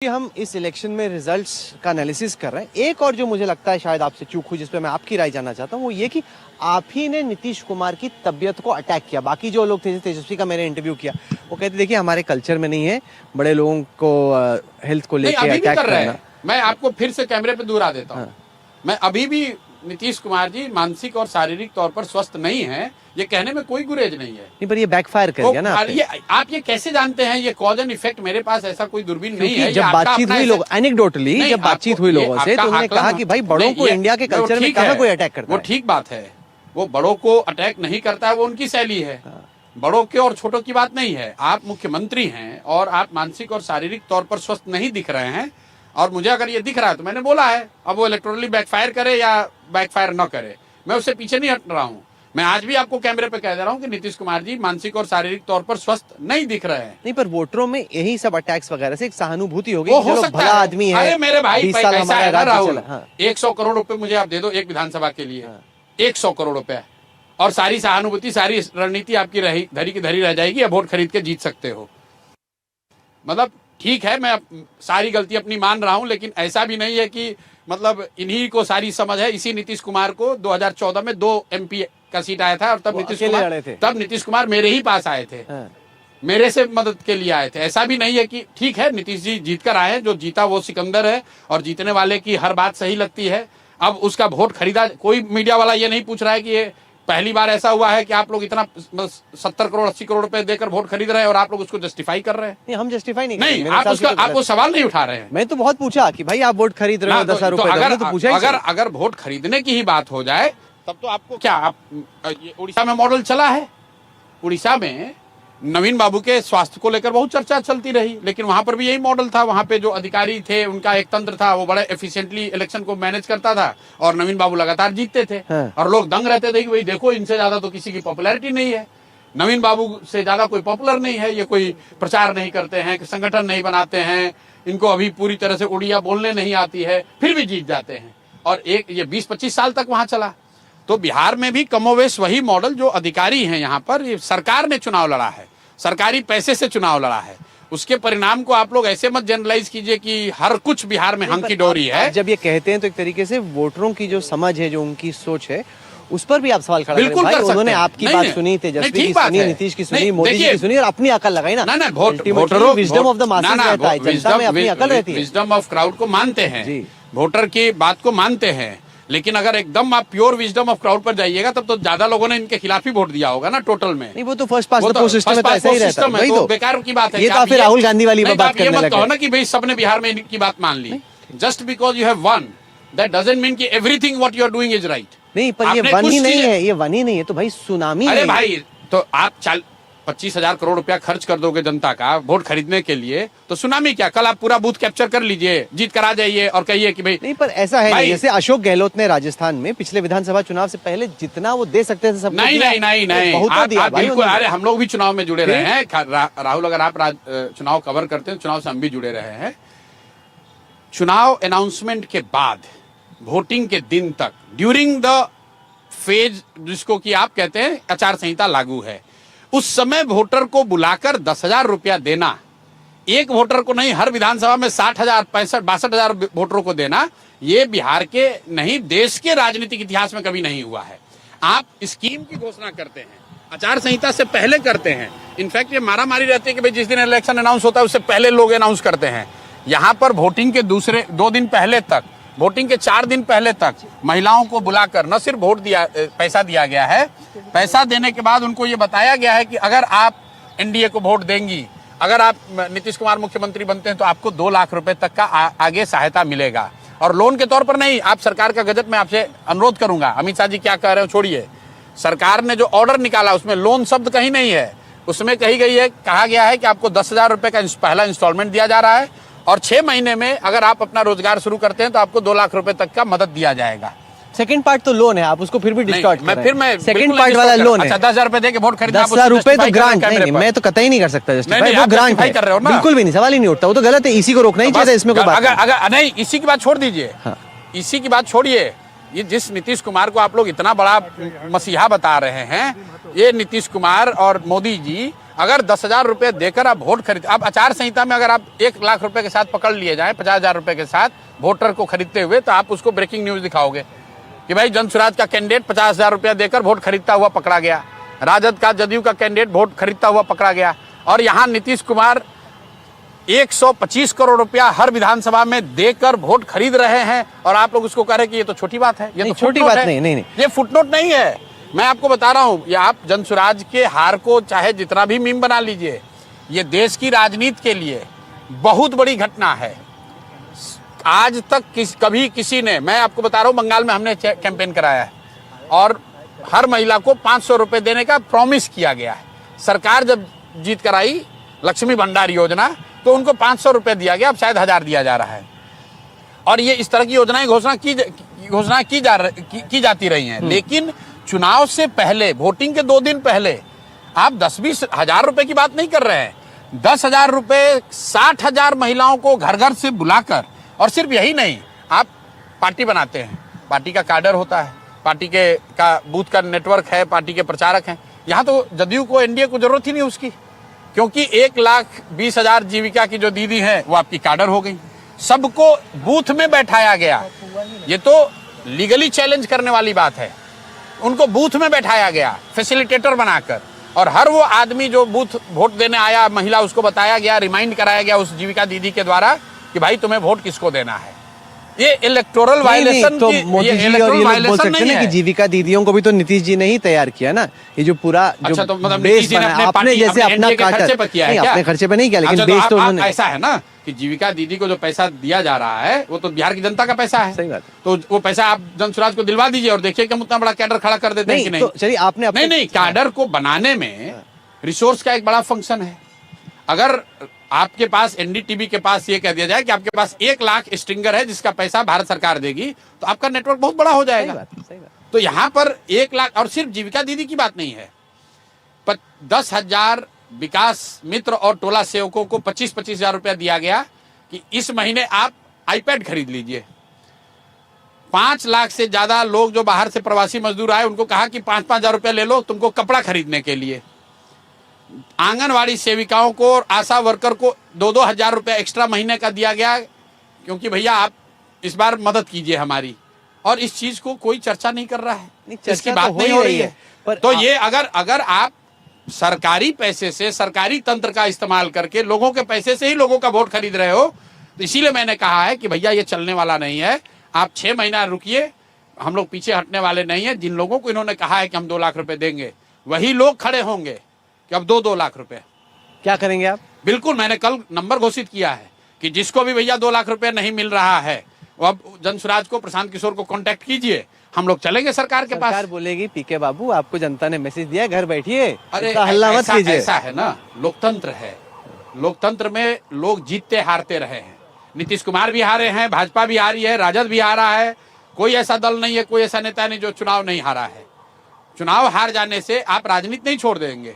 कि हम इस इलेक्शन में रिजल्ट्स का एनालिसिस कर रहे हैं। एक और जो मुझे लगता है शायद आपसे चूक हुई, जिस पे मैं आपकी राय जानना चाहता हूँ, वो ये कि आप ही ने नीतीश कुमार की तबीयत को अटैक किया। बाकी जो लोग थे, तेजस्वी का मैंने इंटरव्यू किया, वो कहते देखिए हमारे कल्चर में नहीं है बड़े लोगों को हेल्थ को लेकर अटैक करना। मैं आपको फिर से कैमरे पे दूरा देता हूँ। मैं अभी भी नीतीश कुमार जी मानसिक और शारीरिक तौर पर स्वस्थ नहीं है, ये कहने में कोई गुरेज नहीं है। नहीं, पर ये बैकफायर कर गया ना। आप ये कैसे जानते हैं? ये कॉज एंड इफेक्ट मेरे पास ऐसा कोई दूरबीन नहीं है। जब बातचीत हुई लोग एनेक्डोटली जब बातचीत हुई लोगों से, तो उन्होंने कहा कि भाई बड़ों को इंडिया के कल्चर में कहाँ कोई अटैक करता है। वो ठीक बात है, वो बड़ों को अटैक नहीं करता है, वो उनकी शैली है। बड़ों के और छोटों की बात नहीं है। आप मुख्यमंत्री हैं और आप मानसिक और शारीरिक तौर पर स्वस्थ नहीं दिख रहे हैं, और मुझे अगर ये दिख रहा है तो मैंने बोला है। अब वो इलेक्ट्रॉनिकली बैकफायर करे या बैकफायर न करे, मैं उससे पीछे नहीं हट रहा हूँ। मैं आज भी आपको कैमरे पे कह दे रहा हूँ कि नीतीश कुमार जी मानसिक और शारीरिक तौर पर स्वस्थ नहीं दिख रहे हैं। नहीं, पर वोटरों में यही सब अटैक्स वगैरह से एक सहानुभूति होगी। वो हो सकता भला है। आदमी है। अरे मेरे भाई, पैसा है ना राहुल। 100 करोड़ रुपए मुझे आप दे दो एक विधानसभा के लिए, 100 करोड़ रुपए, और सारी सहानुभूति, सारी रणनीति आपकी धरी की धरी रह जाएगी, या वोट खरीद के जीत सकते हो। मतलब ठीक है, मैं सारी गलती अपनी मान रहा हूं, लेकिन ऐसा भी नहीं है कि मतलब इन्हीं को सारी समझ है। इसी नीतीश कुमार को 2014 में 2 MP का सीट आया था, और तब नीतीश कुमार मेरे ही पास आए थे। मेरे से मदद के लिए आए थे। ऐसा भी नहीं है कि ठीक है नीतीश जी जीत कर आए, जो जीता वो सिकंदर है, और जीतने वाले की हर बात सही लगती है। अब उसका वोट खरीदा, कोई मीडिया वाला ये नहीं पूछ रहा है कि ये पहली बार ऐसा हुआ है कि आप लोग इतना 70 करोड़ 80 करोड़ रुपए देकर वोट खरीद रहे हैं और आप लोग उसको जस्टिफाई कर रहे हैं। नहीं, हम जस्टिफाई नहीं, आप वो सवाल नहीं उठा रहे हैं। मैं तो बहुत पूछा कि भाई आप वोट खरीद रहे हो 10,000 रुपए, अगर वोट खरीदने की ही बात हो जाए तब तो आपको क्या, उड़ीसा में मॉडल चला है। उड़ीसा में नवीन बाबू के स्वास्थ्य को लेकर बहुत चर्चा चलती रही, लेकिन वहां पर भी यही मॉडल था। वहां पे जो अधिकारी थे उनका एक तंत्र था, वो बड़े एफिशिएंटली इलेक्शन को मैनेज करता था, और नवीन बाबू लगातार जीतते थे। और लोग दंग रहते थे कि भाई देखो, इनसे ज्यादा तो किसी की पॉपुलैरिटी नहीं है, नवीन बाबू से ज्यादा कोई पॉपुलर नहीं है, ये कोई प्रचार नहीं करते हैं, संगठन नहीं बनाते हैं, इनको अभी पूरी तरह से उड़िया बोलने नहीं आती है, फिर भी जीत जाते हैं। और ये 20-25 साल तक वहां चला। तो बिहार में भी कमोवेश वही मॉडल, जो अधिकारी हैं यहाँ पर, सरकार ने चुनाव लड़ा है, सरकारी पैसे से चुनाव लड़ा है। उसके परिणाम को आप लोग ऐसे मत जनरलाइज कीजिए कि हर कुछ बिहार में हंकी डोरी है। जब ये कहते हैं तो एक तरीके से वोटरों की जो समझ है, जो उनकी सोच है, उस पर भी आप सवाल खड़ा बिल्कुल करें। भाई, उन्होंने आपकी बात सुनी, तेजस्वी की सुनी, नीतीश की सुनी, मोदी जी की सुनी, और अपनी अकल लगाई ना। वोटरों विजडम ऑफ द मासेस रहता है, जनता में अपनी अकल रहती है। विजडम ऑफ क्राउड को मानते हैं, वोटर की बात को मानते हैं, लेकिन अगर एकदम आप प्योर विजडम ऑफ क्राउड पर जाइएगा तब तो ज्यादा लोगों ने इनके खिलाफ ही वोट दिया होगा ना टोटल में। नहीं, वो तो first pass the post system में ऐसा ही रहता है, तो बेकार की बात है। ये तो फिर राहुल गांधी वाली बात करने लगे। कहो ना कि भाई सबने बिहार में इनकी बात मान ली। Just because you have won, that doesn't mean कि everything what you are doing is right. नहीं, पर ये वन ही नहीं है, ये वन ही नहीं है तो भाई सुनामी। अरे भाई, तो आप 25,000 करोड़ रुपया खर्च कर दोगे जनता का वोट खरीदने के लिए, तो सुनामी क्या? कल आप पूरा बूथ कैप्चर कर लीजिए, जीत कर आ जाइए और कहिए कि भाई। नहीं, पर ऐसा है नहीं। जैसे अशोक गहलोत ने राजस्थान में पिछले विधानसभा चुनाव से पहले जितना वो दे सकते थे सब नहीं, आप बिल्कुल। अरे हम लोग भी चुनाव में जुड़े रहे हैं राहुल, अगर आप चुनाव कवर करते हैं, चुनाव से हम भी जुड़े रहे हैं। चुनाव अनाउंसमेंट के बाद वोटिंग के दिन तक, ड्यूरिंग द फेज जिसको कि आप कहते हैं आचार संहिता लागू है, उस समय वोटर को बुलाकर 10,000 रुपया देना, एक वोटर को नहीं, हर विधानसभा में 60,000, 62,000 वोटरों को देना, ये बिहार के नहीं देश के राजनीतिक इतिहास में कभी नहीं हुआ है। आप स्कीम की घोषणा करते हैं, आचार संहिता से पहले करते हैं। इनफैक्ट ये मारामारी रहती है कि भाई जिस दिन इलेक्शन अनाउंस होता है उससे पहले लोग अनाउंस करते हैं। यहाँ पर वोटिंग के दूसरे 2 दिन पहले तक, वोटिंग के 4 दिन पहले तक महिलाओं को बुलाकर न सिर्फ पैसा दिया गया है, पैसा देने के बाद उनको ये बताया गया है कि अगर आप एनडीए को वोट देंगी, अगर आप नीतीश कुमार मुख्यमंत्री बनते हैं तो आपको 2 लाख रुपए तक का आगे सहायता मिलेगा, और लोन के तौर पर नहीं। आप सरकार का गजट में आपसे अनुरोध करूंगा, अमित शाह जी क्या कह रहे हो छोड़िए, सरकार ने जो ऑर्डर निकाला उसमें लोन शब्द कहीं नहीं है। उसमें कहा गया है कि आपको 10,000 रुपए का पहला इंस्टॉलमेंट दिया जा रहा है, और 6 महीने में अगर आप अपना रोजगार शुरू करते हैं तो आपको 2 लाख रुपए तक का मदद दिया जाएगा। सेकंड पार्ट तो लोन है, आप उसको फिर भी डिस्टॉर्ट कर रहे हैं। सेकंड पार्ट वाला लोन है। अच्छा, 10,000 रुपए देके वोट खरीदना, 10,000 रुपए तो ग्रांट नहीं, मैं तो कतई नहीं कर सकता जस्टिफाई, वो ग्रांट है, बिल्कुल भी नहीं, सवाल ही नहीं उठता, वो तो गलत है, इसी को रोकना ही चाहिए। इसमें कोई बात अगर नहीं, इसी की बात छोड़ दीजिए, इसी की बात छोड़िए। ये जिस नीतीश कुमार को आप लोग इतना बड़ा मसीहा बता रहे हैं, ये नीतीश कुमार और मोदी जी अगर 10,000 रुपए देकर आप वोट खरीद, आप आचार संहिता में अगर आप 1 लाख रुपए के साथ पकड़ लिए जाएं 50,000 रुपए के साथ वोटर को खरीदते हुए, तो आप उसको ब्रेकिंग न्यूज दिखाओगे कि भाई जनसुराज का कैंडिडेट 50,000 रुपया देकर वोट खरीदता हुआ पकड़ा गया, राजद का जदयू का कैंडिडेट वोट खरीदता हुआ पकड़ा गया, और यहाँ नीतीश कुमार 125 करोड़ रुपया हर विधानसभा में देकर वोट खरीद रहे हैं, और आप लोग उसको कह रहे हैं कि ये तो छोटी बात है। ये तो छोटी बात नहीं, ये फुटनोट नहीं है। मैं आपको बता रहा हूं, ये आप जनसुराज के हार को चाहे जितना भी मीम बना लीजिए, ये देश की राजनीति के लिए बहुत बड़ी घटना है। आज तक कभी किसी ने, मैं आपको बता रहा हूं, बंगाल में हमने कैंपेन कराया है और हर महिला को 500 रुपए देने का प्रॉमिस किया गया है। सरकार जब जीत कर आई लक्ष्मी भंडार योजना, तो उनको 500 रुपए दिया गया, अब शायद 1000 दिया जा रहा है। और ये इस तरह की योजनाएं घोषणा की जाती रही हैं। लेकिन चुनाव से पहले, वोटिंग के 2 दिन पहले आप 10-20 हजार रुपए की बात नहीं कर रहे हैं। 10,000 रुपए 60,000 महिलाओं को घर घर से बुलाकर, और सिर्फ यही नहीं, आप पार्टी बनाते हैं, पार्टी का कैडर होता है, पार्टी का बूथ का नेटवर्क है, पार्टी के प्रचारक हैं। यहाँ तो जदयू को, एनडीए को जरूरत ही नहीं उसकी, क्योंकि 1,20,000 जीविका की जो दीदी है वो आपकी कैडर हो गई। सबको बूथ में बैठाया गया, ये तो लीगली चैलेंज करने वाली बात है। उनको बूथ में बैठाया गया फैसिलिटेटर बनाकर, और हर वो आदमी जो बूथ वोट देने आया, महिला, उसको बताया गया, रिमाइंड कराया गया उस जीविका दीदी के द्वारा कि भाई तुम्हें वोट किसको देना है। ये इलेक्टोरल वायलेशन, तो मोदी जी और ये लोग बोल सकते हैं कि जीविका दीदियों को भी तो नीतीश जी ने ही तैयार किया ना, ये जो पूरा जो अच्छा, तो मतलब बेस बना, आपने जैसे अपना खर्चे पर किया है, अपने खर्चे पे नहीं किया, लेकिन बेस तो उन्होंने। ऐसा है ना कि जीविका दीदी को जो पैसा दिया जा रहा है वो तो बिहार की जनता का पैसा है। सही बात। तो वो पैसा आप जनसुराज को दिलवा दीजिए और देखिए कि हम उतना बड़ा कैडर खड़ा कर देते हैं कि नहीं। तो चलिए, आपने नहीं, कैडर को बनाने में रिसोर्स का एक बड़ा फंक्शन है। अगर आपके पास, एनडीटीवी के पास ये कह दिया जाए कि आपके पास 1 लाख स्ट्रिंगर है जिसका पैसा भारत सरकार देगी, तो आपका नेटवर्क बहुत बड़ा हो जाएगा। सही बात। तो यहाँ पर 1 लाख, और सिर्फ जीविका दीदी की बात नहीं है, 10,000 विकास मित्र और टोला सेवकों को 25-25 हजार रुपया दिया गया कि इस महीने आप आईपैड खरीद लीजिए। 5 लाख से ज्यादा लोग जो बाहर से प्रवासी मजदूर आए, उनको कहा कि 5-5 हजार रुपया ले लो तुमको कपड़ा खरीदने के लिए। आंगनवाड़ी सेविकाओं को और आशा वर्कर को 2-2 हजार रुपया एक्स्ट्रा महीने का दिया गया, क्योंकि भैया आप इस बार मदद कीजिए हमारी। और इस चीज को कोई चर्चा नहीं कर रहा है, इसकी बात नहीं हो रही है। तो ये अगर आप सरकारी पैसे से, सरकारी तंत्र का इस्तेमाल करके, लोगों के पैसे से ही लोगों का वोट खरीद रहे हो, तो इसीलिए मैंने कहा है कि भैया ये चलने वाला नहीं है। आप 6 महीना रुकिए, हम लोग पीछे हटने वाले नहीं है। जिन लोगों को इन्होंने कहा है कि हम 2 लाख रुपए देंगे, वही लोग खड़े होंगे कि अब 2 लाख रुपए। क्या करेंगे आप? बिल्कुल, मैंने कल नंबर घोषित किया है कि जिसको भी भैया 2 लाख रुपए नहीं मिल रहा है, वो अब जनसुराज को, प्रशांत किशोर को कांटेक्ट कीजिए, हम लोग चलेंगे सरकार के पास। सरकार बोलेगी पीके बाबू आपको जनता ने मैसेज दिया, घर बैठिए, अरे हल्ला मत कीजिए। ऐसा है ना, लोकतंत्र है, लोकतंत्र में लोग जीतते हारते रहे हैं। नीतीश कुमार भी हारे हैं, भाजपा भी हारी है, राजद भी हारा है। कोई ऐसा दल नहीं है, कोई ऐसा नेता नहीं जो चुनाव नहीं हारा है। चुनाव हार जाने से आप राजनीति नहीं छोड़ देंगे।